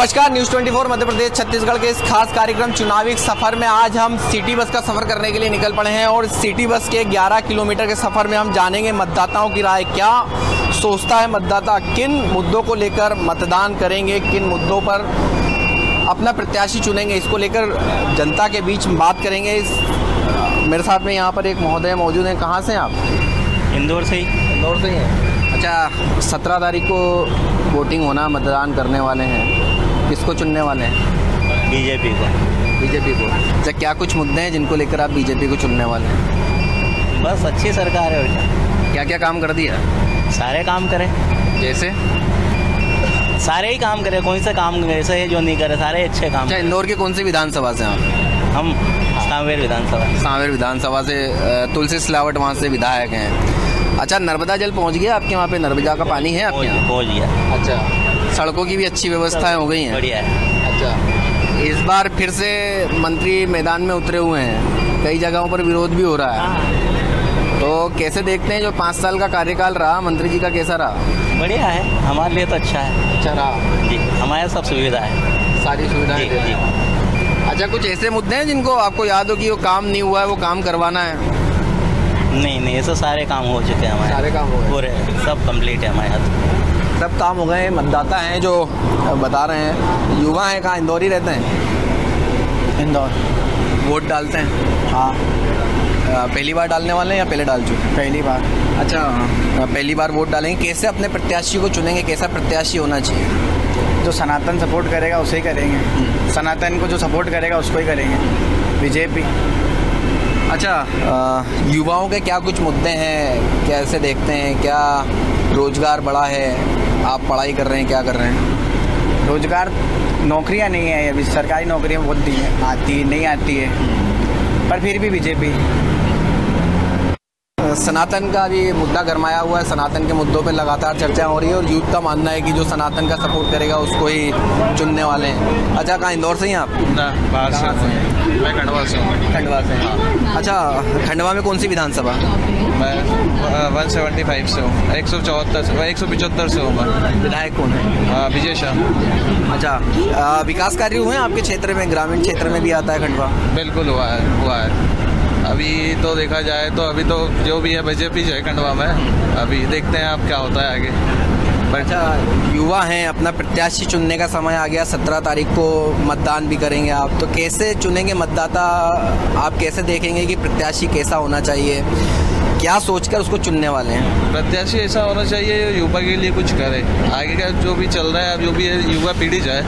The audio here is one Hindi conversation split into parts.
नमस्कार, न्यूज़ 24 मध्य प्रदेश छत्तीसगढ़ के इस खास कार्यक्रम चुनावी सफ़र में आज हम सिटी बस का सफ़र करने के लिए निकल पड़े हैं और सिटी बस के 11 किलोमीटर के सफ़र में हम जानेंगे मतदाताओं की राय, क्या सोचता है मतदाता, किन मुद्दों को लेकर मतदान करेंगे, किन मुद्दों पर अपना प्रत्याशी चुनेंगे, इसको लेकर जनता के बीच बात करेंगे। मेरे साथ में यहाँ पर एक महोदय मौजूद हैं। कहाँ से हैं आप? इंदौर से ही। इंदौर से ही हैं। अच्छा, 17 तारीख को वोटिंग होना, मतदान करने वाले हैं, किसको चुनने वाले हैं? बीजेपी को। बीजेपी को। अच्छा, क्या कुछ मुद्दे हैं जिनको लेकर आप बीजेपी को चुनने वाले हैं? बस अच्छी सरकार है बेटा। क्या क्या काम कर दिया? सारे काम करें। जैसे? सारे ही काम करें, कौन सा काम ऐसा है जो नहीं करे, सारे अच्छे काम। अच्छा, इंदौर के कौन सी विधानसभा से आप? हम सांवेर विधानसभा। सांवेर विधानसभा से तुलसी सिलावट वहाँ से विधायक हैं। अच्छा, नर्मदा जल पहुँच गया आपके वहाँ पे? नर्मदा का पानी है आपके यहाँ? पहुँच गया। अच्छा, सड़कों की भी अच्छी व्यवस्थाएं हो गई हैं? बढ़िया है। अच्छा, इस बार फिर से मंत्री मैदान में उतरे हुए हैं, कई जगहों पर विरोध भी हो रहा है, तो कैसे देखते हैं जो 5 साल का कार्यकाल रहा मंत्री जी का, कैसा रहा? बढ़िया है, हमारे लिए तो अच्छा है। अच्छा रहा जी, हमारे सब सुविधा है, सारी सुविधाएं दे रहे हैं। अच्छा, कुछ ऐसे मुद्दे हैं जिनको आपको याद हो कि वो काम नहीं हुआ है, वो काम करवाना है? नहीं, ऐसे सारे काम हो चुके हैं हमारे। सारे काम हो गए पूरे, सब कंप्लीट है हमारे यहाँ। सब काम हो गए। मतदाता हैं जो बता रहे हैं, युवा हैं, कहाँ इंदौर ही रहते हैं? इंदौर। वोट डालते हैं? हाँ। पहली बार डालने वाले हैं या पहले डाल चुके? पहली बार। अच्छा, पहली बार वोट डालेंगे। कैसे अपने प्रत्याशी को चुनेंगे, कैसा प्रत्याशी होना चाहिए? जो सनातन सपोर्ट करेगा उसे ही करेंगे। सनातन को जो सपोर्ट करेगा उसको ही करेंगे, बीजेपी। अच्छा, युवाओं के क्या कुछ मुद्दे हैं, कैसे देखते हैं? क्या रोजगार बढ़ा है? आप पढ़ाई कर रहे हैं, क्या कर रहे हैं? रोजगार, नौकरियां नहीं है अभी, सरकारी नौकरियां बहुत दी हैं, आती नहीं आती है, पर फिर भी बीजेपी। सनातन का भी मुद्दा गरमाया हुआ है, सनातन के मुद्दों पे लगातार चर्चा हो रही है और यूथ का मानना है कि जो सनातन का सपोर्ट करेगा उसको ही चुनने वाले हैं। अच्छा, कहाँ इंदौर से ही आप? बाहर से मैं खंडवा से हूँ। खंडवा से? हाँ। अच्छा, खंडवा में कौन सी विधानसभा? मैं 175 से हूँ, 174 से, 175 से हूँ मैं। विधायक कौन है? विजय शाह। अच्छा, विकास कार्य हुए हैं आपके क्षेत्र में? ग्रामीण क्षेत्र में भी आता है खंडवा? बिल्कुल हुआ है। अभी तो देखा जाए तो अभी तो जो भी है बीजेपी जो है खंडवा में, अभी देखते हैं आप क्या होता है आगे। अच्छा, युवा हैं, अपना प्रत्याशी चुनने का समय आ गया, 17 तारीख को मतदान भी करेंगे आप, तो कैसे चुनेंगे मतदाता? आप कैसे देखेंगे कि प्रत्याशी कैसा होना चाहिए, क्या सोचकर उसको चुनने वाले हैं? प्रत्याशी ऐसा होना चाहिए जो युवा के लिए कुछ करे। आगे का जो भी चल रहा है, अब जो भी युवा पीढ़ी जो है,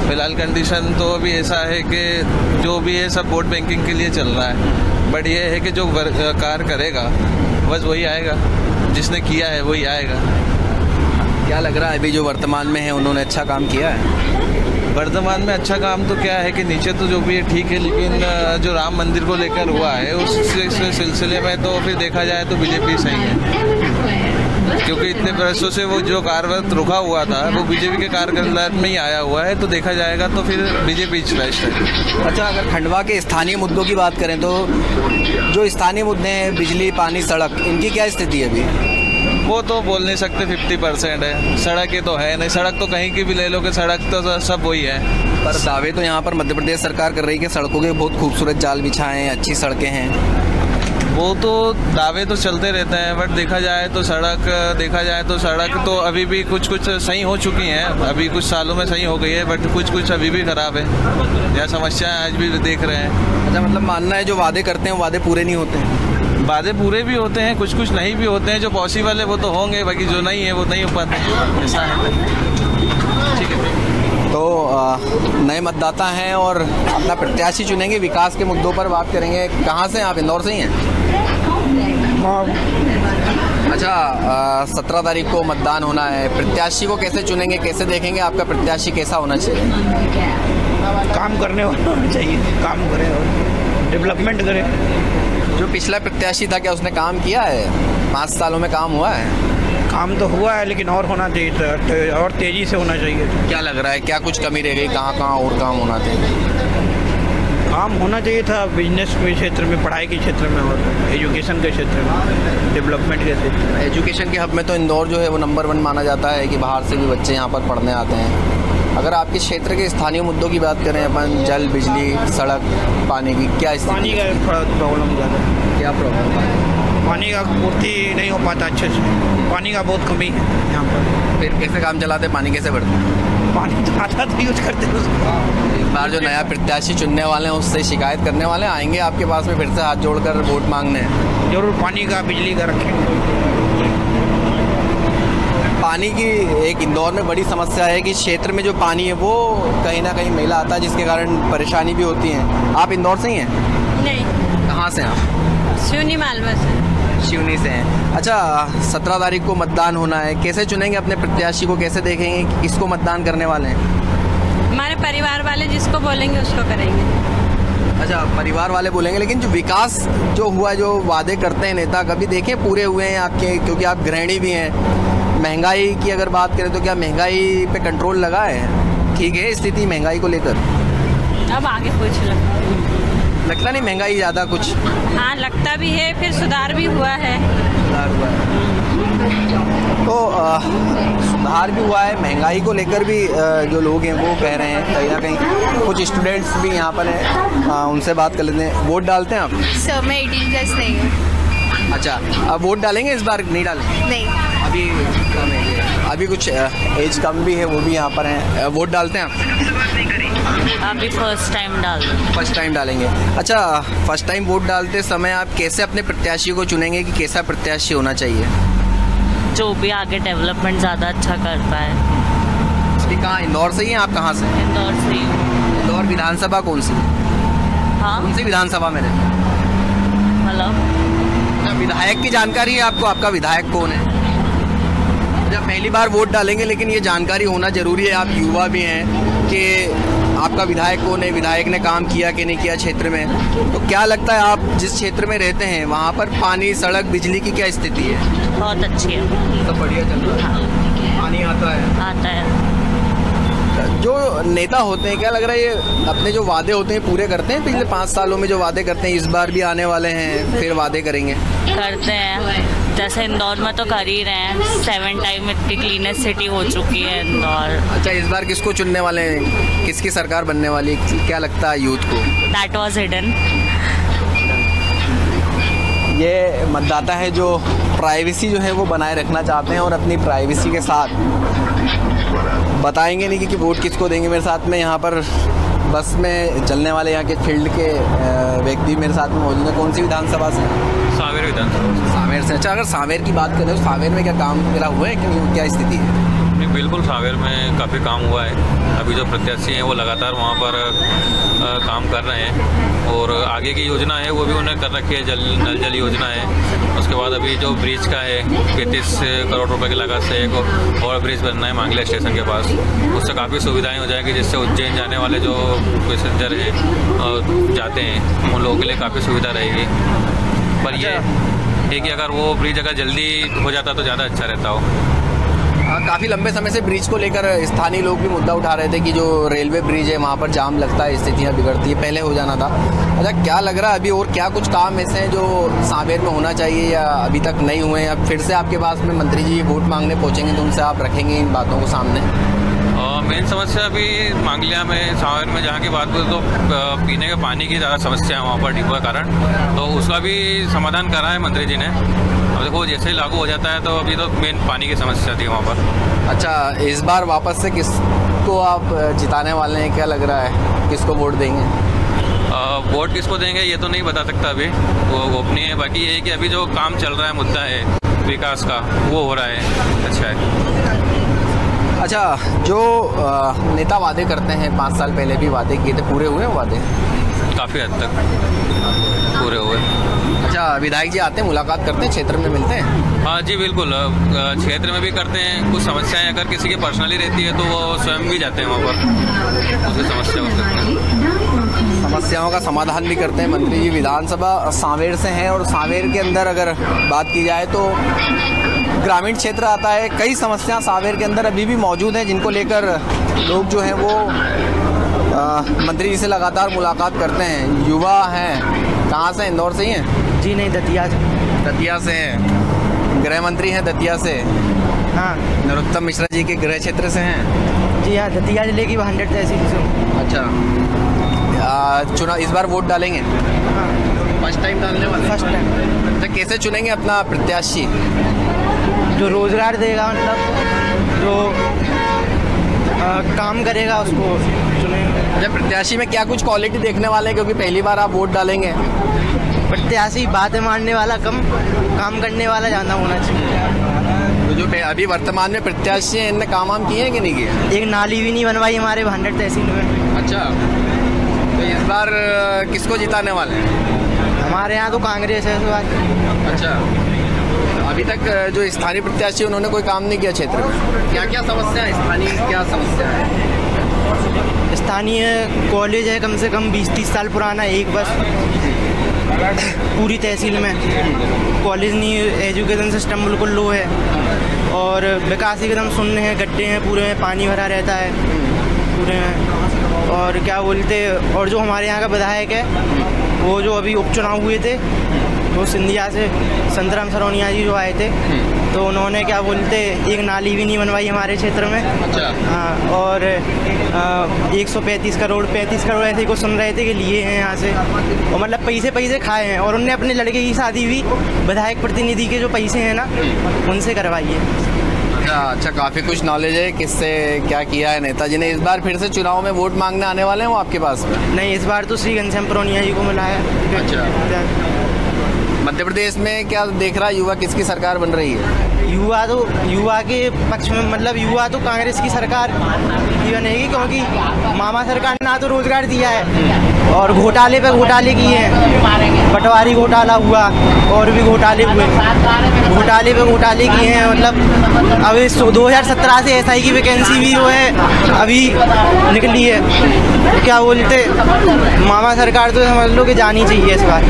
फिलहाल कंडीशन तो अभी ऐसा है कि जो भी है सब वोट बैंकिंग के लिए चल रहा है, बट ये है कि जो कार्य करेगा बस वही आएगा, जिसने किया है वही आएगा। क्या लग रहा है अभी जो वर्तमान में है उन्होंने अच्छा काम किया है? वर्तमान में अच्छा काम तो क्या है कि नीचे तो जो भी है ठीक है, लेकिन जो राम मंदिर को लेकर हुआ है उस सिलसिले में तो फिर देखा जाए तो बीजेपी सही है, क्योंकि इतने वर्षों से वो जो कार्यरत रुका हुआ था वो बीजेपी के कार्यकाल में ही आया हुआ है, तो देखा जाएगा तो फिर बीजेपी बेस्ट है। अच्छा, अगर खंडवा के स्थानीय मुद्दों की बात करें तो जो स्थानीय मुद्दे हैं, बिजली, पानी, सड़क, इनकी क्या स्थिति है अभी? वो तो बोल नहीं सकते, 50% है। सड़क ये तो है नहीं, सड़क तो कहीं की भी ले लो कि सड़क तो सब वही है। पर दावे तो यहाँ पर मध्य प्रदेश सरकार कर रही है कि सड़कों के बहुत खूबसूरत जाल बिछाए हैं, अच्छी सड़कें हैं। वो तो दावे तो चलते रहते हैं, बट देखा जाए तो सड़क तो अभी भी कुछ सही हो चुकी हैं, अभी कुछ सालों में सही हो गई है, बट कुछ अभी भी खराब है। यह समस्याएं आज भी देख रहे हैं। अच्छा, मतलब मानना है जो वादे करते हैं वादे पूरे नहीं होते हैं? वादे पूरे भी होते हैं, कुछ नहीं भी होते हैं। जो पॉसिबल है वो तो होंगे, बाकी जो नहीं है वो नहीं हो पाते हैं, ऐसा है। ठीक है, तो नए मतदाता हैं और अपना प्रत्याशी चुनेंगे, विकास के मुद्दों पर बात करेंगे। कहाँ से? आप इंदौर से ही हैं? अच्छा, 17 तारीख को मतदान होना है, प्रत्याशी को कैसे चुनेंगे, कैसे देखेंगे आपका प्रत्याशी कैसा होना चाहिए? काम करने वाला होना चाहिए, काम करे और डेवलपमेंट करे। जो पिछला प्रत्याशी था क्या उसने काम किया है? 5 सालों में काम हुआ है? काम तो हुआ है, लेकिन और होना चाहिए, और तेज़ी से होना चाहिए। क्या लग रहा है, क्या कुछ कमी रह गई? कहाँ और काम होना चाहिए? काम होना चाहिए था बिजनेस के क्षेत्र में, पढ़ाई के क्षेत्र में और एजुकेशन के क्षेत्र में, डेवलपमेंट के क्षेत्र में। एजुकेशन के हब में तो इंदौर जो है वो नंबर 1 माना जाता है कि बाहर से भी बच्चे यहाँ पर पढ़ने आते हैं। अगर आपके क्षेत्र के स्थानीय मुद्दों की बात करें अपन, जल, बिजली, सड़क, पानी की क्या स्थिति? पानी का थोड़ा प्रॉब्लम ज़्यादा है। क्या प्रॉब्लम है? पानी का पूर्ति नहीं हो पाता अच्छे से, पानी का बहुत कमी है यहाँ पर। फिर कैसे काम चलाते, पानी कैसे बढ़ता? पानी तो आता तो यूज करते हैं उसको। इस बार जो नया प्रत्याशी चुनने वाले हैं उससे शिकायत करने वाले आएंगे आपके पास में फिर से हाथ जोड़कर वोट मांगने? जरूर पानी का, बिजली का रखेंगे। पानी की एक इंदौर में बड़ी समस्या है कि क्षेत्र में जो पानी है वो कहीं ना कहीं मैला आता है, जिसके कारण परेशानी भी होती है। आप इंदौर से ही हैं? नहीं, कहाँ से हैं आप? सिवनी मालवा से। शिवनी से हैं। अच्छा, 17 तारीख को मतदान होना है, कैसे चुनेंगे अपने प्रत्याशी को, कैसे देखेंगे कि किसको मतदान करने वाले हैं? हमारे परिवार वाले जिसको बोलेंगे उसको करेंगे। अच्छा, परिवार वाले बोलेंगे, लेकिन जो विकास जो हुआ, जो वादे करते हैं नेता, कभी देखें पूरे हुए हैं आपके? क्योंकि आप गृहिणी भी हैं। महंगाई की अगर बात करें तो क्या महंगाई पे कंट्रोल लगा है? ठीक है स्थिति महंगाई को लेकर? अब आगे पूछ लो। लगता नहीं महंगाई ज़्यादा कुछ? हाँ, लगता भी है, फिर सुधार भी हुआ है। सुधार हुआ है तो सुधार भी हुआ है। महंगाई को लेकर भी जो लोग हैं वो कह रहे हैं, कहीं ना कहीं कुछ स्टूडेंट्स भी यहाँ पर हैं, उनसे बात कर लेते हैं। वोट डालते हैं आप? सर मैं 18 प्लस नहीं हूँ। अच्छा, अब वोट डालेंगे इस बार? नहीं डालेंगे? नहीं। अभी कम है, अभी कुछ एज कम भी है, वो भी यहाँ पर हैं। वोट डालते हैं आप? अभी फर्स्ट टाइम फर्स्ट टाइम डालेंगे। अच्छा, फर्स्ट टाइम वोट डालते समय आप कैसे अपने प्रत्याशी को चुनेंगे कि कैसा प्रत्याशी होना चाहिए? जो भी आगे डेवलपमेंट ज़्यादा अच्छा कर पाए। अभी कहाँ, इंदौर से ही हैं आप? कहाँ से? इंदौर से ही। इंदौर विधानसभा कौन सी? हाँ, कौन सी विधानसभा में रहते? मतलब विधायक की जानकारी है आपको? आपका विधायक कौन है? जब पहली बार वोट डालेंगे, लेकिन ये जानकारी होना जरूरी है, आप युवा भी हैं, कि आपका विधायक कौन है, विधायक ने काम किया कि नहीं किया क्षेत्र में। तो क्या लगता है, आप जिस क्षेत्र में रहते हैं वहाँ पर पानी, सड़क, बिजली की क्या स्थिति है? बहुत अच्छी है। सब बढ़िया चल रहा है? पानी आता है? आता है। जो नेता होते हैं, क्या लग रहा है ये अपने जो वादे होते हैं पूरे करते हैं? पिछले 5 सालों में जो वादे करते हैं, इस बार भी आने वाले हैं फिर वादे करेंगे? करते हैं, जैसे इंदौर में तो कर ही रहे हैं। 7 टाइम इतनी क्लीनेस्ट सिटी हो चुकी है इंदौर। अच्छा, इस बार किसको चुनने वाले हैं? किसकी सरकार बनने वाली है? क्या लगता है यूथ को? That was hidden. ये मतदाता है जो प्राइवेसी जो है वो बनाए रखना चाहते हैं और अपनी प्राइवेसी के साथ बताएंगे नहीं कि वोट किसको देंगे। मेरे साथ में यहाँ पर बस में चलने वाले यहाँ के फील्ड के व्यक्ति मेरे साथ में मौजूद हैं। कौन सी विधानसभा से? सांवेर विधानसभा। सांवेर से। अच्छा, अगर सांवेर की बात करें तो सांवेर में क्या काम मेरा हुआ है कि क्या स्थिति है? नहीं, बिल्कुल सांवेर में काफ़ी काम हुआ है। अभी जो प्रत्याशी हैं वो लगातार वहाँ पर काम कर रहे हैं और आगे की योजना है वो भी उन्हें कर रखी है। नल जल योजना है। उसके बाद अभी जो ब्रिज का है 35 करोड़ रुपए की लागत से एक और ब्रिज बनना है मांगले स्टेशन के पास। उससे काफ़ी सुविधाएं हो जाएंगी, जिससे उज्जैन जाने वाले जो पैसेंजर हैं जाते हैं उन लोगों के लिए काफ़ी सुविधा रहेगी। पर ये है कि अगर वो ब्रिज अगर जल्दी हो जाता तो ज़्यादा अच्छा रहता हो। काफ़ी लंबे समय से ब्रिज को लेकर स्थानीय लोग भी मुद्दा उठा रहे थे कि जो रेलवे ब्रिज है वहाँ पर जाम लगता है, स्थितियाँ बिगड़ती है, पहले हो जाना था। अच्छा, क्या लग रहा है अभी और क्या कुछ काम ऐसे हैं जो सांवेर में होना चाहिए या अभी तक नहीं हुए हैं? अब फिर से आपके पास में मंत्री जी वोट मांगने पहुँचेंगे तो उनसे आप रखेंगे इन बातों को सामने? मेन समस्या अभी मांगलिया में, सांवेर में जहाँ की बात करें तो पीने के पानी की ज़्यादा समस्या है वहाँ पर डिपो के कारण, तो उसका भी समाधान करा है मंत्री जी ने। अब देखो जैसे ही लागू हो जाता है तो अभी तो मेन पानी की समस्या थी वहाँ पर। अच्छा, इस बार वापस से किसको आप जिताने वाले हैं? क्या लग रहा है किसको वोट देंगे? वोट किसको देंगे ये तो नहीं बता सकता अभी, वो गोपनीय है। बाकी ये है कि अभी जो काम चल रहा है, मुद्दा है विकास का, वो हो रहा है, अच्छा है। अच्छा, जो नेता वादे करते हैं, 5 साल पहले भी वादे किए थे, पूरे हुए वादे? काफ़ी हद तक पूरे हुए। अच्छा, विधायक जी आते हैं, मुलाकात करते हैं, क्षेत्र में मिलते हैं? हाँ जी बिल्कुल, क्षेत्र में भी करते हैं। कुछ समस्याएं अगर किसी की पर्सनली रहती है तो वो स्वयं भी जाते हैं वहाँ पर, उसकी समस्या हो सकती है। समस्याओं का समाधान भी करते हैं मंत्री जी। विधानसभा सांवेर से हैं और सांवेर के अंदर अगर बात की जाए तो ग्रामीण क्षेत्र आता है। कई समस्याएं सांवेर के अंदर अभी भी मौजूद हैं जिनको लेकर लोग जो हैं वो मंत्री जी से लगातार मुलाकात करते हैं। युवा हैं। कहाँ से? इंदौर से ही हैं? जी नहीं, दतिया से। दतिया से हैं। गृह मंत्री हैं दतिया से? हाँ। नरोत्तम मिश्रा जी के गृह क्षेत्र से हैं? जी हाँ, दतिया जिले की 100 तहसील से। अच्छा, चुनाव इस बार वोट डालेंगे? फर्स्ट टाइम डालने वाले? First time. अच्छा, कैसे चुनेंगे अपना प्रत्याशी? जो रोजगार देगा, मतलब जो काम करेगा उसको चुनेंगे। अच्छा, प्रत्याशी में क्या कुछ क्वालिटी देखने वाले हैं, क्योंकि पहली बार आप वोट डालेंगे? प्रत्याशी बातें मारने वाला कम, काम करने वाला ज़्यादा होना चाहिए। तो जो अभी वर्तमान में प्रत्याशी हैं, इनने काम वाम किए हैं कि नहीं किए? एक नाली भी नहीं बनवाई हमारे 100 तहसील में। अच्छा, तो इस बार किसको जिताने वाले हैं? हमारे यहाँ तो कांग्रेस है इस बार। अच्छा, अभी तक जो स्थानीय प्रत्याशी उन्होंने कोई काम नहीं किया क्षेत्र में? क्या क्या समस्या है स्थानीय, क्या समस्या है? स्थानीय कॉलेज है कम से कम 20-30 साल पुराना, एक बस पूरी तहसील में कॉलेज नहीं, एजुकेशन सिस्टम बिल्कुल लो है और विकास एकदम शून्य है, गड्ढे हैं पूरे में, पानी भरा रहता है पूरे में। और क्या बोलते, और जो हमारे यहाँ का विधायक है वो जो अभी उपचुनाव हुए थे वो सिंधिया से संतराम सरौनिया जी जो आए थे, तो उन्होंने क्या बोलते एक नाली भी नहीं बनवाई हमारे क्षेत्र में। अच्छा। हाँ, और 135 करोड़ 35 करोड़ ऐसे ही को सुन रहे थे कि लिए हैं यहाँ से, और मतलब पैसे खाए हैं। और उनने अपने लड़के की शादी भी विधायक प्रतिनिधि के जो पैसे हैं ना उनसे करवाई है। अच्छा, काफ़ी कुछ नॉलेज है किससे क्या किया है नेताजी ने। इस बार फिर से चुनाव में वोट मांगने आने वाले हैं वो आपके पास में? नहीं, इस बार तो श्री घनश्याम परौनिया जी को मिला है। अच्छा, मध्य प्रदेश में क्या देख रहा है युवा, किसकी सरकार बन रही है? युवा के पक्ष में, मतलब युवा तो कांग्रेस की सरकार ही बनेगी, क्योंकि मामा सरकार ने ना तो रोजगार दिया है और घोटाले पे घोटाले किए हैं। पटवारी घोटाला हुआ और भी घोटाले हुए, घोटाले पे घोटाले किए हैं। मतलब अभी 2017 से SI की वैकेंसी भी जो है अभी निकली है। तो क्या बोलते, मामा सरकार तो समझ लो कि जानी चाहिए इस बार।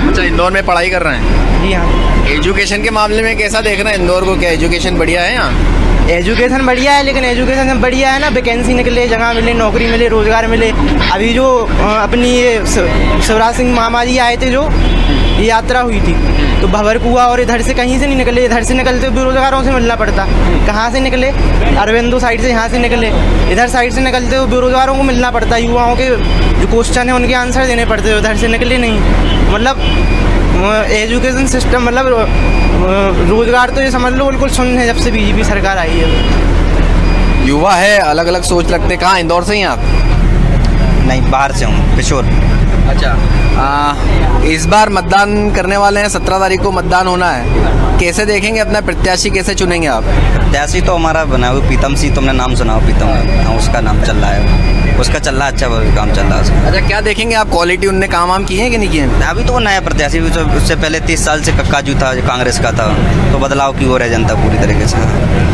अच्छा, इंदौर में पढ़ाई कर रहे हैं? जी हाँ। एजुकेशन के मामले में कैसा देख रहे हैं इंदौर को? क्या एजुकेशन बढ़िया है यहाँ? एजुकेशन बढ़िया है, लेकिन एजुकेशन में बढ़िया है ना, वैकेंसी निकले, जगह मिले, नौकरी मिले, रोजगार मिले। अभी जो अपनी ये शिवराज सिंह मामा जी आए थे, जो यात्रा हुई थी, तो भंवरकुआ और इधर से कहीं से नहीं निकले। इधर से निकलते बेरोजगारों से मिलना पड़ता। कहाँ से निकले? अरविंदो साइड से, यहाँ से निकले। इधर साइड से निकलते हुए बेरोजगारों को मिलना पड़ता। युवाओं के जो क्वेश्चन है उनके आंसर देने पड़ते, उधर से निकले नहीं। मतलब एजुकेशन सिस्टम, मतलब रोजगार तो ये समझ लो बिल्कुल शून्य है जब से बीजेपी सरकार आई है। युवा है, अलग अलग सोच लगते। कहाँ, इंदौर से ही आप? नहीं, बाहर से हूँ, किशोर। अच्छा, इस बार मतदान करने वाले हैं, 17 तारीख को मतदान होना है। कैसे देखेंगे अपना प्रत्याशी, कैसे चुनेंगे आप? प्रत्याशी तो हमारा बना हुआ पीतम सिंह, तुमने नाम सुना हो पीतम, उसका नाम चल रहा है, उसका चल रहा है, अच्छा काम चल रहा है उसका। अच्छा, क्या देखेंगे आप क्वालिटी, उनने काम वाम किए हैं कि नहीं किए? अभी तो वो नया प्रत्याशी, उससे पहले 30 साल से कक्काजू था, कांग्रेस का था, तो बदलाव की हो रहा है जनता पूरी तरीके से।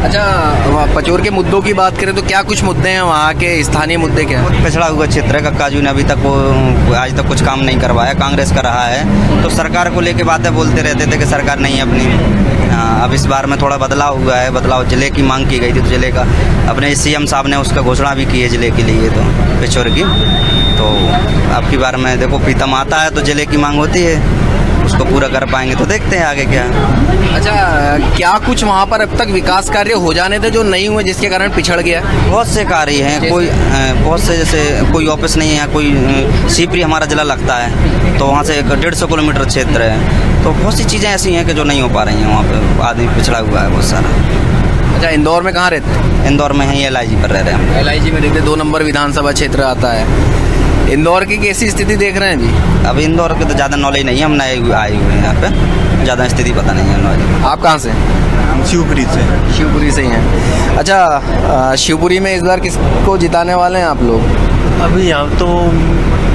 अच्छा, पचोर के मुद्दों की बात करें तो क्या कुछ मुद्दे हैं वहाँ के, स्थानीय मुद्दे क्या हैं? पिछड़ा हुआ क्षेत्र है, कक्काजू ने अभी तक वो आज तक कुछ काम नहीं करवाया, कांग्रेस कर रहा है, तो सरकार को लेके बातें बोलते रहते थे कि सरकार नहीं है अपनी। हाँ, अब इस बार में थोड़ा बदलाव हुआ है, बदलाव जिले की मांग की गई थी, तो जिले का अपने CM साहब ने उसका घोषणा भी की है जिले के लिए, तो पिछोर की। तो अब की बार में देखो प्रीतम आता है तो जिले की मांग होती है, उसको पूरा कर पाएंगे तो देखते हैं आगे क्या। अच्छा, क्या कुछ वहाँ पर अब तक विकास कार्य हो जाने थे जो नहीं हुए जिसके कारण पिछड़ गया? बहुत से कार्य हैं, कोई बहुत से, जैसे कोई ऑफिस नहीं है, कोई सीपरी हमारा जिला लगता है तो वहाँ से 150 किलोमीटर क्षेत्र है, तो बहुत सी चीज़ें ऐसी हैं कि जो नहीं हो पा रही हैं, वहाँ पर आदमी पिछड़ा हुआ है बहुत सारा। अच्छा, इंदौर में कहाँ रहते हैं? इंदौर में ही LIG पर रह रहे हैं। LIG में रहते, 2 नंबर विधानसभा क्षेत्र आता है। इंदौर की कैसी स्थिति देख रहे हैं अभी? अभी इंदौर के तो ज़्यादा नॉलेज नहीं है, हम नए आए हुए हैं यहाँ पे, ज़्यादा स्थिति पता नहीं है। आप कहाँ से? शिवपुरी से। शिवपुरी से ही हैं। अच्छा, शिवपुरी में इस बार किसको जिताने वाले हैं आप लोग? अभी यहाँ तो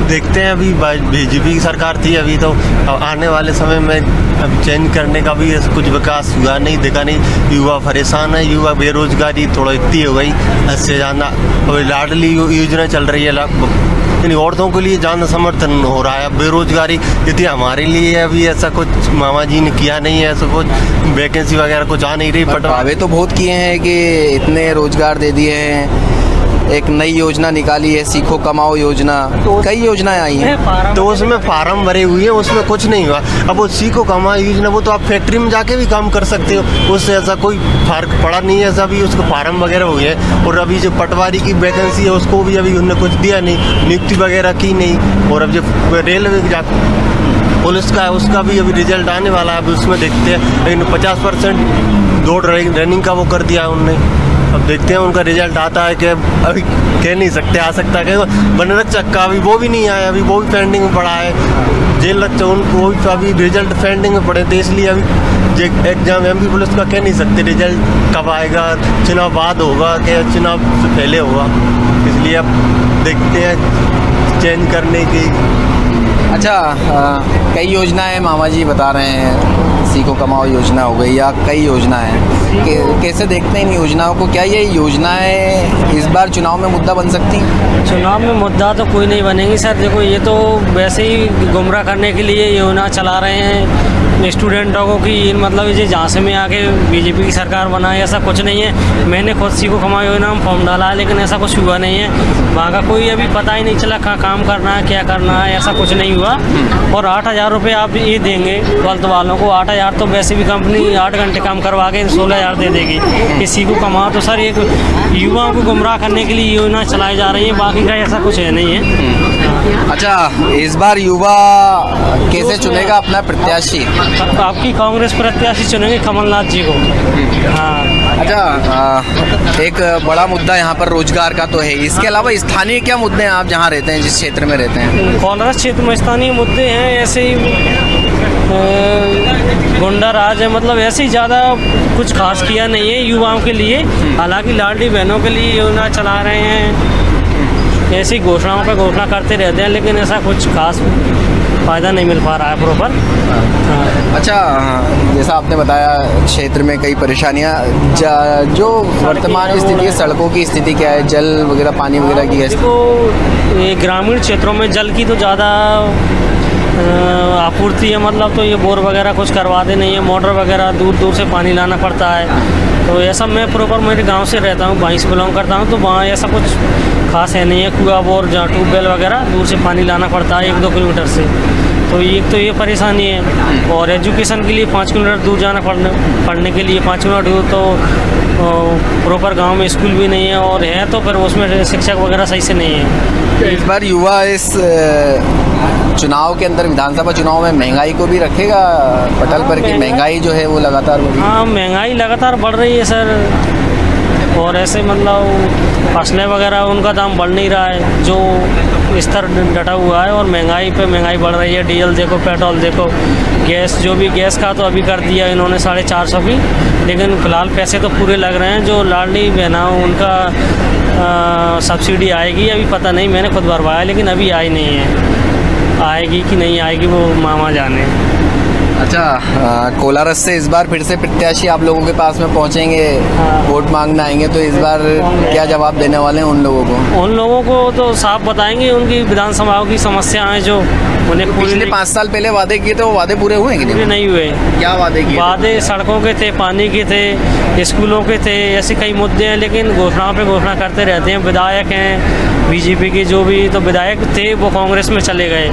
देखते हैं, अभी BJP की सरकार थी, अभी तो आने वाले समय में अब चेंज करने का भी कुछ विकास हुआ नहीं, देखा नहीं। युवा परेशान है, युवा बेरोजगारी थोड़ा इतनी हो गई इससे ज़्यादा। और लाडली योजना चल रही है, इन औरतों के लिए ज़्यादा समर्थन हो रहा है। बेरोजगारी इतनी हमारे लिए अभी ऐसा कुछ मामा जी ने किया नहीं है, ऐसा कुछ वैकेंसी वगैरह कुछ आ नहीं रही। दावे तो बहुत किए हैं कि इतने रोजगार दे दिए हैं, एक नई योजना निकाली है, सीखो कमाओ योजना, कई योजनाएं आई हैं। तो उसमें फार्म भरे हुए हैं, उसमें कुछ नहीं हुआ। अब वो सीखो कमाओ योजना, वो तो आप फैक्ट्री में जाके भी काम कर सकते हो, उससे ऐसा कोई फर्क पड़ा नहीं है। ऐसा भी उसको फार्म वगैरह हुए हैं। और अभी जो पटवारी की वैकेंसी है उसको भी अभी उन्होंने कुछ दिया नहीं, नियुक्ति वगैरह की नहीं। और अब जो रेलवे पुलिस का है उसका भी अभी रिजल्ट आने वाला है, अभी उसमें देखते हैं। लेकिन 50% दौड़ रनिंग का वो कर दिया है उनने। अब देखते हैं उनका रिजल्ट आता है कि अभी कह नहीं सकते, आ सकता है। वनरक्षक का अभी वो भी नहीं आया, अभी वो भी पेंडिंग में पड़ा है। जेल रक्षक उनको भी अभी रिजल्ट पेंडिंग में पड़े थे, इसलिए अभी एग्जाम MP पुलिस का कह नहीं सकते रिजल्ट कब आएगा, चुनाव बाद होगा कि चुनाव से पहले होगा। इसलिए अब देखते हैं चेंज करने की। अच्छा, कई योजनाएं मामा जी बता रहे हैं, सीखो कमाओ योजना हो गई या कई योजना है, कैसे देखते हैं इन योजनाओं को? क्या ये योजनाएं इस बार चुनाव में मुद्दा बन सकती हैं? चुनाव में मुद्दा तो कोई नहीं बनेगी सर। देखो, ये तो वैसे ही गुमराह करने के लिए योजना चला रहे हैं स्टूडेंटों को कि मतलब ये जहाँ से में आके BJP की सरकार बनाए, ऐसा कुछ नहीं है। मैंने खुद सीखो कमाओ योजना में फॉर्म डाला है, लेकिन ऐसा कुछ हुआ नहीं है। वहाँ का कोई अभी पता ही नहीं चला कहाँ काम करना है, क्या करना है, ऐसा कुछ नहीं हुआ। और 8,000 रुपये आप ये देंगे 12th वालों को। 8,000 तो वैसे भी कंपनी 8 घंटे काम करवा के 16,000 दे देगी। ये सीखो कमाओ तो सर एक युवाओं को गुमराह करने के लिए योजना चलाई जा रही है, बाकी का ऐसा कुछ है नहीं है। अच्छा, इस बार युवा कैसे चुनेगा अपना प्रत्याशी? आपकी कांग्रेस प्रत्याशी चुनेंगे कमलनाथ जी को। हाँ। अच्छा, एक बड़ा मुद्दा यहाँ पर रोजगार का तो है, इसके अलावा स्थानीय क्या मुद्दे हैं आप जहाँ रहते हैं, जिस क्षेत्र में रहते हैं? कॉलरा क्षेत्र में स्थानीय मुद्दे हैं ऐसे ही, गुंडा राज है, मतलब ऐसे ही ज़्यादा कुछ खास किया नहीं है युवाओं के लिए। हालांकि लाडली बहनों के लिए योजना चला रहे हैं, ऐसी घोषणाओं पर घोषणा करते रहते हैं, लेकिन ऐसा कुछ खास फ़ायदा नहीं मिल पा रहा है प्रॉपर। अच्छा, जैसा आपने बताया क्षेत्र में कई परेशानियाँ, जो वर्तमान स्थिति है, सड़कों की स्थिति क्या है, जल वगैरह पानी वगैरह की है? देखो, ये ग्रामीण क्षेत्रों में जल की तो ज़्यादा आपूर्ति है, मतलब तो ये बोर वगैरह कुछ करवाते नहीं है, मोटर वगैरह दूर दूर से पानी लाना पड़ता है। तो ऐसा मैं प्रॉपर मेरे गांव से रहता हूँ, वहीं से बिलोंग करता हूँ, तो वहाँ ऐसा कुछ खास है नहीं है। कुआं बोर जहाँ ट्यूबवेल वगैरह दूर से पानी लाना पड़ता है 1-2 किलोमीटर से। तो ये परेशानी है। और एजुकेशन के लिए 5 किलोमीटर दूर जाना पढ़ने के लिए 5 किलोमीटर दूर, तो प्रॉपर गांव में स्कूल भी नहीं है, और है तो फिर उसमें शिक्षक वगैरह सही से नहीं है। इस बार युवा इस चुनाव के अंदर, विधानसभा चुनाव में महंगाई को भी रखेगा पटल पर कि महंगाई जो है वो लगातार बढ़ रही है? हाँ, महंगाई लगातार बढ़ रही है सर। और ऐसे मतलब फसलें वगैरह उनका दाम बढ़ नहीं रहा है, जो स्तर डटा हुआ है, और महंगाई पे महंगाई बढ़ रही है। डीजल देखो, पेट्रोल देखो, गैस, जो भी गैस का तो अभी कर दिया इन्होंने 450 की, लेकिन फ़िलहाल पैसे तो पूरे लग रहे हैं। जो लाडली बहनाओं उनका सब्सिडी आएगी अभी पता नहीं, मैंने खुद भरवाया लेकिन अभी आई नहीं है। आएगी कि नहीं आएगी वो मामा जाने। अच्छा, कोलारस से इस बार फिर से प्रत्याशी आप लोगों के पास में पहुंचेंगे, वोट मांगने आएंगे, तो इस बार क्या जवाब देने वाले हैं उन लोगों को? उन लोगों को तो साफ बताएंगे उनकी विधानसभाओं की समस्याएं जो उन्हें पिछले 5 साल पहले वादे किए थे, वो वादे पूरे हुए कि नहीं हुए? क्या वादे किए? वादे सड़कों के थे, पानी के थे, स्कूलों के थे, ऐसे कई मुद्दे हैं, लेकिन घोषणाओं पे घोषणा करते रहते हैं। विधायक हैं BJP के, जो भी तो विधायक थे वो कांग्रेस में चले गए,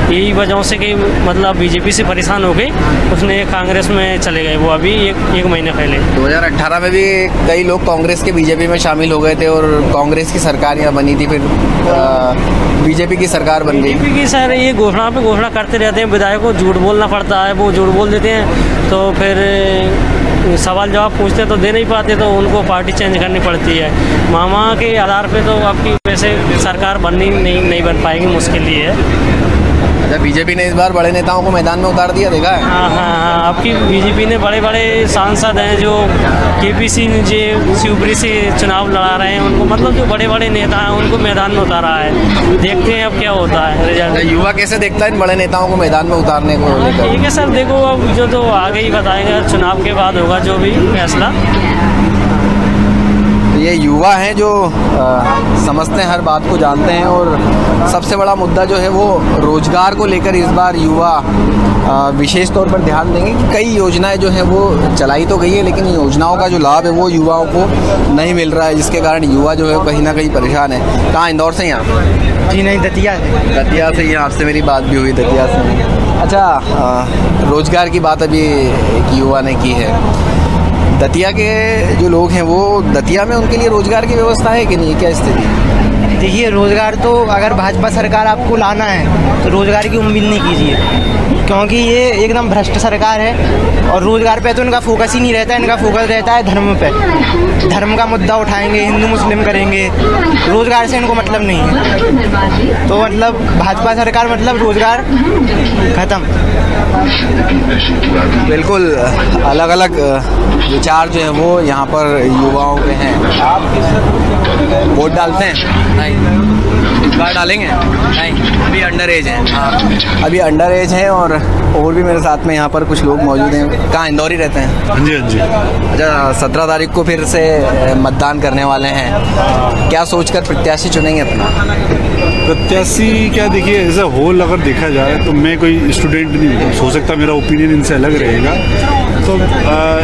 यही वजहों से कि मतलब BJP से परेशान हो गई, उसने कांग्रेस में चले गए वो अभी एक महीने पहले। 2018 में भी कई लोग कांग्रेस के BJP में शामिल हो गए थे और कांग्रेस की सरकार यहाँ बनी थी, फिर BJP की सरकार बन गई। BJP की सर ये घोषणा पे घोषणा करते रहते हैं, विधायक को झूठ बोलना पड़ता है, वो झूठ बोल देते हैं, तो फिर सवाल जवाब पूछते हैं तो दे नहीं पाते, तो उनको पार्टी चेंज करनी पड़ती है। मामा के आधार पे तो आपकी वैसे सरकार बननी नहीं बन पाएगी, मुश्किल ही है। BJP ने इस बार बड़े नेताओं को मैदान में उतार दिया, देखा है? हाँ, आपकी BJP ने बड़े बड़े सांसद हैं जो KP सिंह जी शिवपुरी से चुनाव लड़ा रहे हैं, उनको मतलब जो बड़े बड़े नेता हैं उनको मैदान में उतारा है। देखते हैं अब क्या होता है रिजल्ट। युवा कैसे देखता है इन बड़े नेताओं को मैदान में उतारने को लेकर? ठीक है सर, देखो अब जो तो आगे ही बताएंगे, चुनाव के बाद होगा जो भी फैसला। ये युवा हैं जो समझते हैं, हर बात को जानते हैं और सबसे बड़ा मुद्दा जो है वो रोजगार को लेकर इस बार युवा विशेष तौर पर ध्यान देंगे कि कई योजनाएं जो हैं वो चलाई तो गई है, लेकिन योजनाओं का जो लाभ है वो युवाओं को नहीं मिल रहा है, जिसके कारण युवा जो है कहीं ना कहीं परेशान है। कहाँ, इंदौर से? यहाँ जी नहीं, दतिया से ही आपसे मेरी बात भी हुई, दतिया से। अच्छा, रोजगार की बात अभी एक युवा ने की है। दतिया के जो लोग हैं वो दतिया में उनके लिए रोजगार की व्यवस्था है कि नहीं, क्या स्थिति है? देखिए, रोजगार तो अगर भाजपा सरकार आपको लाना है तो रोजगार की उम्मीद नहीं कीजिए, क्योंकि ये एकदम भ्रष्ट सरकार है और रोजगार पे तो इनका फोकस ही नहीं रहता है। इनका फोकस रहता है धर्म पे, धर्म का मुद्दा उठाएंगे, हिंदू मुस्लिम करेंगे, रोजगार से इनको मतलब नहीं है। तो मतलब भाजपा सरकार मतलब रोजगार खत्म। बिल्कुल अलग अलग विचार जो है वो यहाँ पर युवाओं के हैं। आप वोट डालते हैं? नहीं। इस बार डालेंगे? नहीं, अभी अंडर एज हैं। हाँ, अभी अंडर एज हैं और भी मेरे साथ में यहाँ पर कुछ लोग मौजूद हैं। कहाँ, इंदौर ही रहते हैं? हाँ जी, हाँ जी। अच्छा, 17 तारीख को फिर से मतदान करने वाले हैं, क्या सोचकर प्रत्याशी चुनेंगे अपना? प्रत्याशी क्या, देखिए एज अ होल अगर देखा जाए तो मैं कोई स्टूडेंट नहीं हूँ, हो सकता मेरा ओपिनियन इनसे अलग रहेगा। तो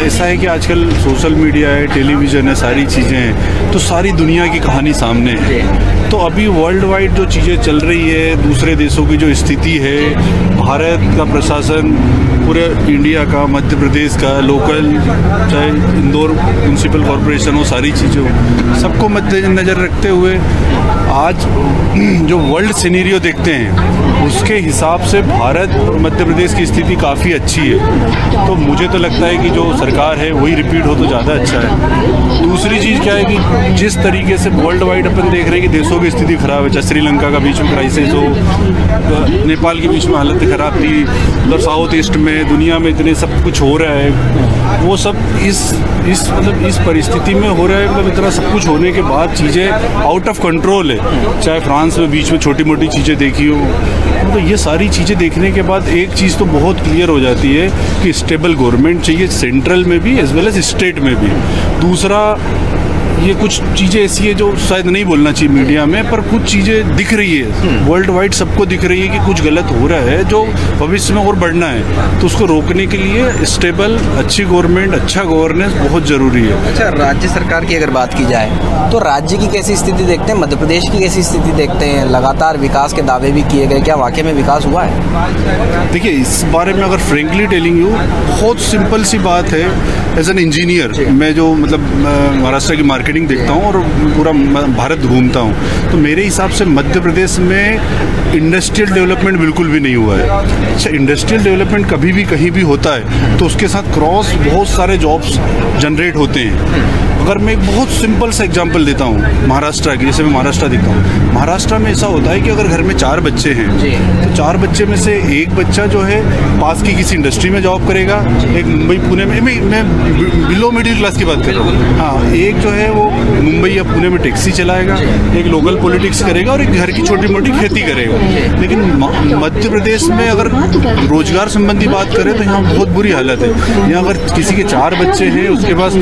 ऐसा है कि आजकल सोशल मीडिया है, टेलीविज़न है, सारी चीज़ें हैं, तो सारी दुनिया की कहानी सामने है। तो अभी वर्ल्ड वाइड जो चीज़ें चल रही है, दूसरे देशों की जो स्थिति है, भारत का प्रशासन, पूरे इंडिया का, मध्य प्रदेश का, लोकल चाहे इंदौर म्यूनसिपल कॉरपोरेशन हो, सारी चीज़ें हो, सबको मद्देनज़र रखते हुए आज जो वर्ल्ड सिनेरियो देखते हैं उसके हिसाब से भारत और मध्य प्रदेश की स्थिति काफ़ी अच्छी है। तो मुझे तो लगता है कि जो सरकार है वही रिपीट हो तो ज़्यादा अच्छा है। दूसरी चीज़ क्या है कि जिस तरीके से वर्ल्ड वाइड अपन देख रहे हैं कि देशों की स्थिति ख़राब है, चाहे श्रीलंका का बीच में क्राइसिस हो, नेपाल के बीच में हालत ख़राब थी, उधर साउथ ईस्ट में, दुनिया में इतने सब कुछ हो रहा है, वो सब इस परिस्थिति में हो रहा है। मतलब इतना सब कुछ होने के बाद चीज़ें आउट ऑफ कंट्रोल है। चाहे फ्रांस में बीच में छोटी मोटी चीज़ें देखी हो, तो ये सारी चीज़ें देखने के बाद एक चीज़ तो बहुत क्लियर हो जाती है कि स्टेबल गवर्नमेंट चाहिए, सेंट्रल में भी एज वेल एज स्टेट में भी। दूसरा, ये कुछ चीज़ें ऐसी है जो शायद नहीं बोलना चाहिए मीडिया में, पर कुछ चीज़ें दिख रही है, वर्ल्ड वाइड सबको दिख रही है कि कुछ गलत हो रहा है जो भविष्य में और बढ़ना है। तो उसको रोकने के लिए स्टेबल, अच्छी गवर्नमेंट, अच्छा गवर्नेंस बहुत ज़रूरी है। अच्छा, राज्य सरकार की अगर बात की जाए तो राज्य की कैसी स्थिति देखते हैं, मध्य प्रदेश की कैसी स्थिति देखते हैं? लगातार विकास के दावे भी किए गए, क्या वाकई में विकास हुआ है? देखिए, इस बारे में अगर फ्रेंकली टेलिंग यू, बहुत सिंपल सी बात है। एज एन इंजीनियर मैं जो मतलब महाराष्ट्र की मार्केटिंग देखता हूँ और पूरा भारत घूमता हूँ, तो मेरे हिसाब से मध्य प्रदेश में इंडस्ट्रियल डेवलपमेंट बिल्कुल भी नहीं हुआ है। अच्छा, इंडस्ट्रियल डेवलपमेंट कभी भी कहीं भी होता है तो उसके साथ क्रॉस बहुत सारे जॉब्स जनरेट होते हैं। अगर मैं एक बहुत सिंपल सा एग्जांपल देता हूँ महाराष्ट्र की, जैसे मैं महाराष्ट्र देखता हूँ, महाराष्ट्र में ऐसा होता है कि अगर घर में 4 बच्चे हैं तो 4 बच्चे में से एक बच्चा जो है पास की किसी इंडस्ट्री में जॉब करेगा, एक मुंबई पुणे में, मैं बिलो मिडिल क्लास की बात कर रहा हूँ, हाँ, एक जो है वो मुंबई या पुणे में टैक्सी चलाएगा, एक लोकल पॉलिटिक्स करेगा और एक घर की छोटी मोटी खेती करेगा। लेकिन मध्य प्रदेश में अगर रोजगार संबंधी बात करें तो यहाँ बहुत बुरी हालत है। यहाँ अगर किसी के 4 बच्चे हैं, उसके पास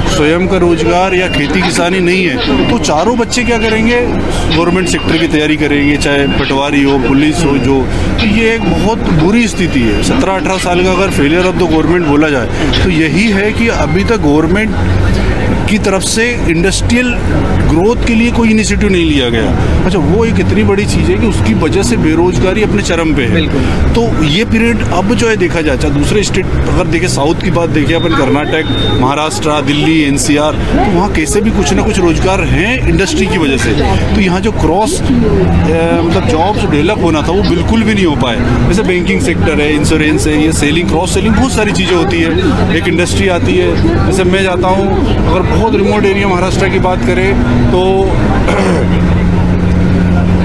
स्वयं का रोजगार या खेती किसानी नहीं है, तो चारों बच्चे क्या करेंगे? गवर्नमेंट सेक्टर की तैयारी करेंगे, चाहे पटवारी हो, पुलिस हो, जो। तो ये एक बहुत बुरी स्थिति है। 17-18 साल का अगर फेलियर ऑफ द गवर्नमेंट बोला जाए तो यही है कि अभी तक गवर्नमेंट की तरफ से इंडस्ट्रियल ग्रोथ के लिए कोई इनिशिएटिव नहीं लिया गया। अच्छा, वो एक इतनी बड़ी चीज़ है कि उसकी वजह से बेरोजगारी अपने चरम पे है। तो ये पीरियड अब जो है देखा जाए, चाहे दूसरे स्टेट अगर देखें, साउथ की बात देखिए अपन, कर्नाटक, महाराष्ट्र, दिल्ली, NCR, तो वहाँ कैसे भी कुछ ना कुछ रोजगार हैं इंडस्ट्री की वजह से। तो यहाँ जो क्रॉस मतलब जॉब्स डेवलप होना था वो बिल्कुल भी नहीं हो पाए। जैसे बैंकिंग सेक्टर है, इंश्योरेंस है, ये सेलिंग, क्रॉस सेलिंग, बहुत सारी चीज़ें होती है। एक इंडस्ट्री आती है, जैसे मैं जाता हूँ, अगर बहुत रिमोट एरिया महाराष्ट्र की बात करें तो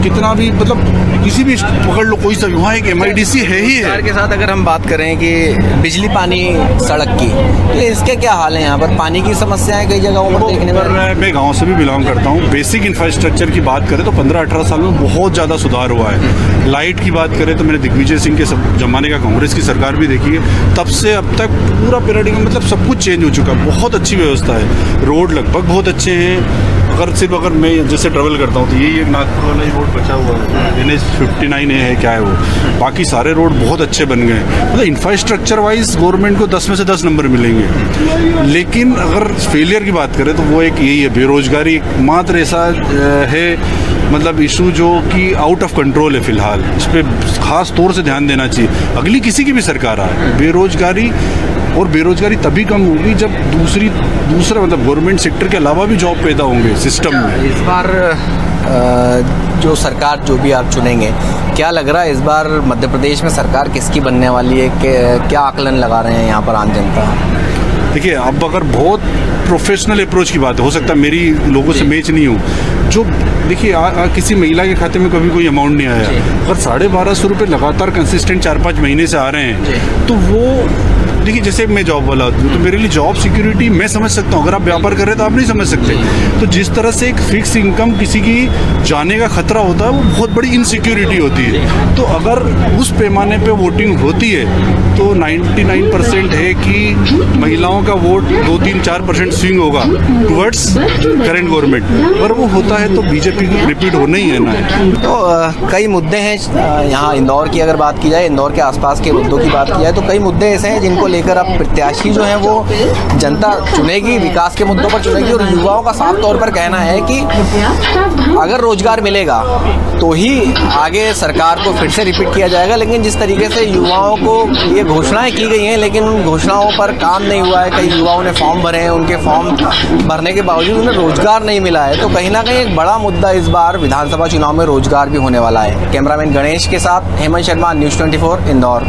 कितना भी मतलब किसी भी पकड़ लो, कोई सा वहाँ एक MIDC है ही है। के साथ अगर हम बात करें कि बिजली, पानी, सड़क की, तो इसके क्या हाल है? यहाँ पर पानी की समस्याएं कई जगहों पर देखने में। मैं गांव से भी बिलोंग करता हूँ। बेसिक इंफ्रास्ट्रक्चर की बात करें तो 15-18 साल में बहुत ज़्यादा सुधार हुआ है। लाइट की बात करें तो मैंने दिग्विजय सिंह के जमाने का कांग्रेस की सरकार भी देखी है, तब से अब तक पूरा पैराडिग्म मतलब सब कुछ चेंज हो चुका है। बहुत अच्छी व्यवस्था है, रोड लगभग बहुत अच्छे हैं। अगर मैं जैसे ट्रैवल करता हूँ तो यही एक नागपुर वाला ही रोड बचा हुआ है, NH 59 है क्या है वो, बाकी सारे रोड बहुत अच्छे बन गए। मतलब इंफ्रास्ट्रक्चर वाइज गवर्नमेंट को 10 में से 10 नंबर मिलेंगे। लेकिन अगर फेलियर की बात करें तो वो एक यही है, बेरोजगारी एकमात्र ऐसा है मतलब इशू जो कि आउट ऑफ कंट्रोल है फिलहाल। इस पर खास तौर से ध्यान देना चाहिए, अगली किसी की भी सरकार आए। बेरोजगारी तभी कम होगी जब दूसरा मतलब गवर्नमेंट सेक्टर के अलावा भी जॉब पैदा होंगे सिस्टम में। इस बार जो सरकार जो भी आप चुनेंगे, क्या लग रहा है इस बार मध्य प्रदेश में सरकार किसकी बनने वाली है? क्या आकलन लगा रहे हैं यहाँ पर आम जनता? देखिए, अब अगर बहुत प्रोफेशनल अप्रोच की बात है, हो सकता है मेरी लोगों से मैच नहीं हो, जो देखिए किसी महिला के खाते में कभी कोई अमाउंट नहीं आया, अगर 1250 रुपये लगातार कंसिस्टेंट 4-5 महीने से आ रहे हैं तो वो देखिए, जैसे मैं जॉब वाला हूँ तो मेरे लिए जॉब सिक्योरिटी मैं समझ सकता हूँ, अगर आप व्यापार कर रहे हैं तो आप नहीं समझ सकते। तो जिस तरह से एक फिक्स इनकम किसी की जाने का खतरा होता है, वो बहुत बड़ी इनसिक्योरिटी होती है। तो अगर उस पैमाने पे वोटिंग होती है तो 99% है कि महिलाओं का वोट 2-3-4% स्विंग होगा टुवर्ड्स करेंट गवर्नमेंट। अगर वो होता है तो बीजेपी की रिपीट होना ही है ना। तो कई मुद्दे हैं यहाँ इंदौर की, अगर बात की जाए इंदौर के आसपास के मुद्दों की बात की जाए तो कई मुद्दे ऐसे हैं जिनको लेकर अब प्रत्याशी जो है वो जनता चुनेगी, विकास के मुद्दों पर चुनेगी। और युवाओं का साफ तौर पर कहना है कि अगर रोजगार मिलेगा तो ही आगे सरकार को फिर से रिपीट किया जाएगा। लेकिन जिस तरीके से युवाओं को ये घोषणाएं की गई हैं, लेकिन उन घोषणाओं पर काम नहीं हुआ है। कई युवाओं ने फॉर्म भरे हैं, उनके फॉर्म भरने के बावजूद उन्हें रोजगार नहीं मिला है। तो कहीं ना कहीं एक बड़ा मुद्दा इस बार विधानसभा चुनाव में रोजगार भी होने वाला है। कैमरामैन गणेश के साथ हेमंत शर्मा, न्यूज़ 24 इंदौर।